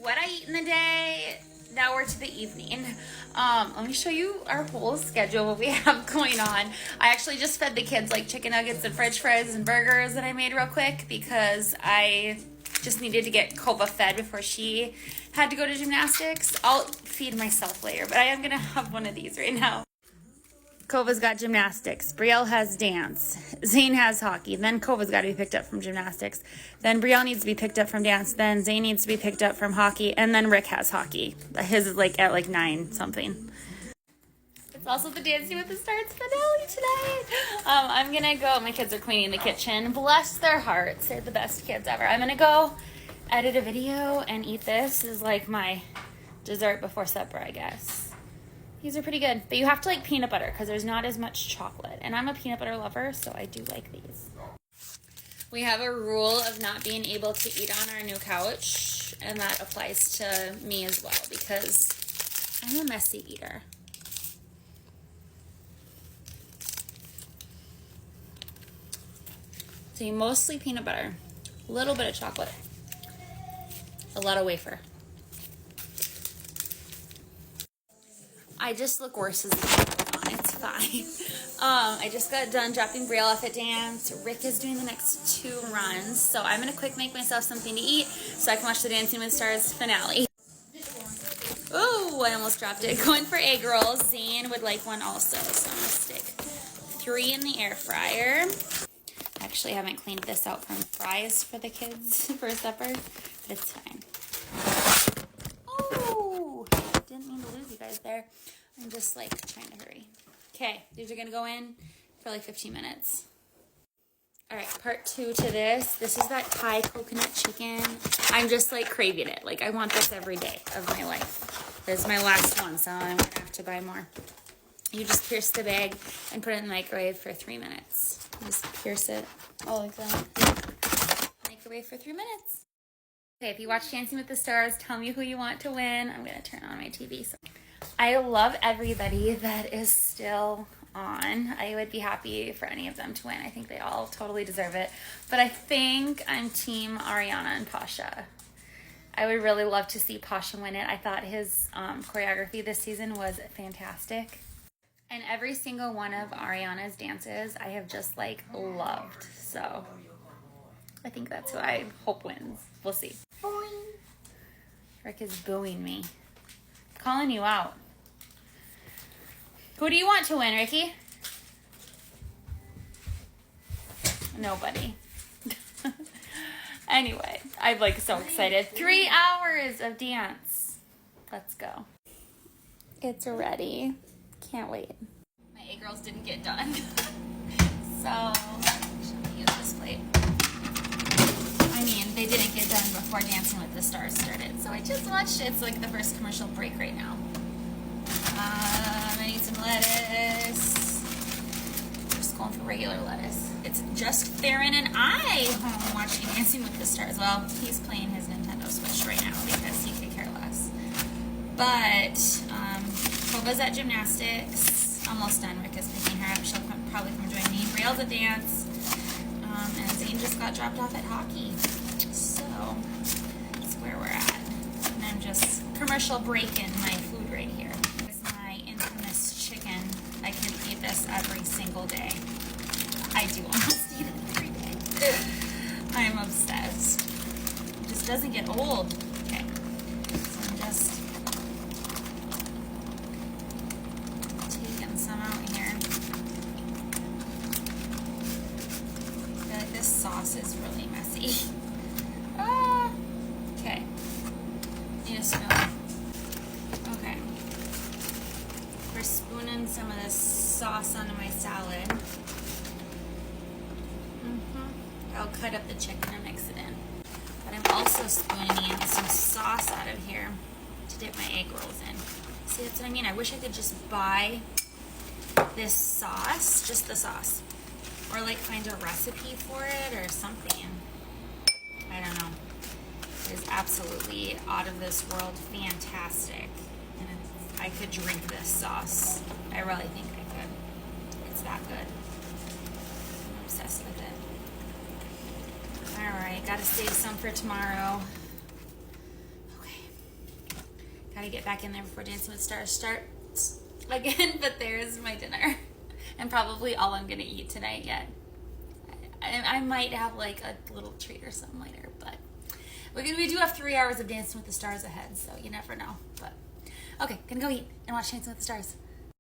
what I eat in the day. Now we're to the evening. Let me show you our whole schedule, what we have going on. I actually just fed the kids like chicken nuggets and french fries and burgers that I made real quick because I just needed to get Kova fed before she had to go to gymnastics. I'll feed myself later, but I am gonna have one of these right now. Kova's got gymnastics. Brielle has dance. Zane has hockey. Then Kova's got to be picked up from gymnastics. Then Brielle needs to be picked up from dance. Then Zane needs to be picked up from hockey. And then Rick has hockey. His is like at like 9 something. It's also the Dancing with the Stars finale tonight. I'm going to go. My kids are cleaning the kitchen. Bless their hearts. They're the best kids ever. I'm going to go edit a video and eat this. This is like my dessert before supper, I guess. These are pretty good, but you have to like peanut butter because there's not as much chocolate. And I'm a peanut butter lover, so I do like these. We have a rule of not being able to eat on our new couch, and that applies to me as well because I'm a messy eater. So you mostly peanut butter, a little bit of chocolate, a lot of wafer. I just look worse as the camera's on. It's fine. I just got done dropping Brielle off at dance. Rick is doing the next 2 runs. So I'm going to quick make myself something to eat so I can watch the Dancing with the Stars finale. Oh, I almost dropped it. Going for egg rolls. Zane would like one also. So I'm going to stick 3 in the air fryer. Actually, I haven't cleaned this out from fries for the kids for supper, but it's fine. Oh, didn't mean to lose you guys there. I'm just like trying to hurry. Okay, these are gonna go in for like 15 minutes. All right, part 2 to this. This is that Thai coconut chicken. I'm just like craving it. Like I want this every day of my life. This is my last one, so I'm gonna have to buy more. You just pierce the bag and put it in the microwave for 3 minutes. Just pierce it. Oh, like that. Microwave for 3 minutes. Okay, if you watch Dancing with the Stars, tell me who you want to win. I'm gonna turn on my TV. So I love everybody that is still on. I would be happy for any of them to win. I think they all totally deserve it. But I think I'm team Ariana and Pasha. I would really love to see Pasha win it. I thought his choreography this season was fantastic. And every single one of Ariana's dances I have just like loved. So I think that's who I hope wins. We'll see. Boing. Rick is booing me. Calling you out. Who do you want to win, Ricky? Nobody. Anyway, I'm like so excited. 3 hours of dance. Let's go. It's ready. Can't wait. My egg rolls didn't get done. So, let me use this plate. I mean, they didn't get done before Dancing with the Stars started. So I just watched it. It's like the first commercial break right now. I need some lettuce. Just going for regular lettuce. It's just Theron and I home watching Dancing with the Stars. Well, he's playing his Nintendo Switch right now because he could care less. But Kova's at gymnastics. Almost done. Rick is picking her up. She'll probably come join me. Brielle's at dance. And Zane just got dropped off at hockey. So that's where we're at. And I'm just commercial breaking my food right here. It's my infamous chicken. I could eat this every single day. I do almost eat it every day. I'm obsessed. It just doesn't get old. Okay. So I'm just taking some out here. I feel like this sauce is really messy. Okay. Need a spoon. Okay. We're spooning some of this sauce onto my salad. I'll cut up the chicken and mix it in. But I'm also spooning some sauce out of here to dip my egg rolls in. See, that's what I mean. I wish I could just buy this sauce, just the sauce, or like find a recipe for it or something. I don't know. It is absolutely out of this world fantastic. And I could drink this sauce. I really think I could. It's that good. I'm obsessed with it. Alright, gotta save some for tomorrow. Okay, Gotta get back in there before Dancing with Stars starts again, but there's my dinner. And probably all I'm gonna eat tonight yet. I might have like a little treat or something later, but we do have 3 hours of Dancing with the Stars ahead, so you never know. But okay, gonna go eat and watch Dancing with the Stars.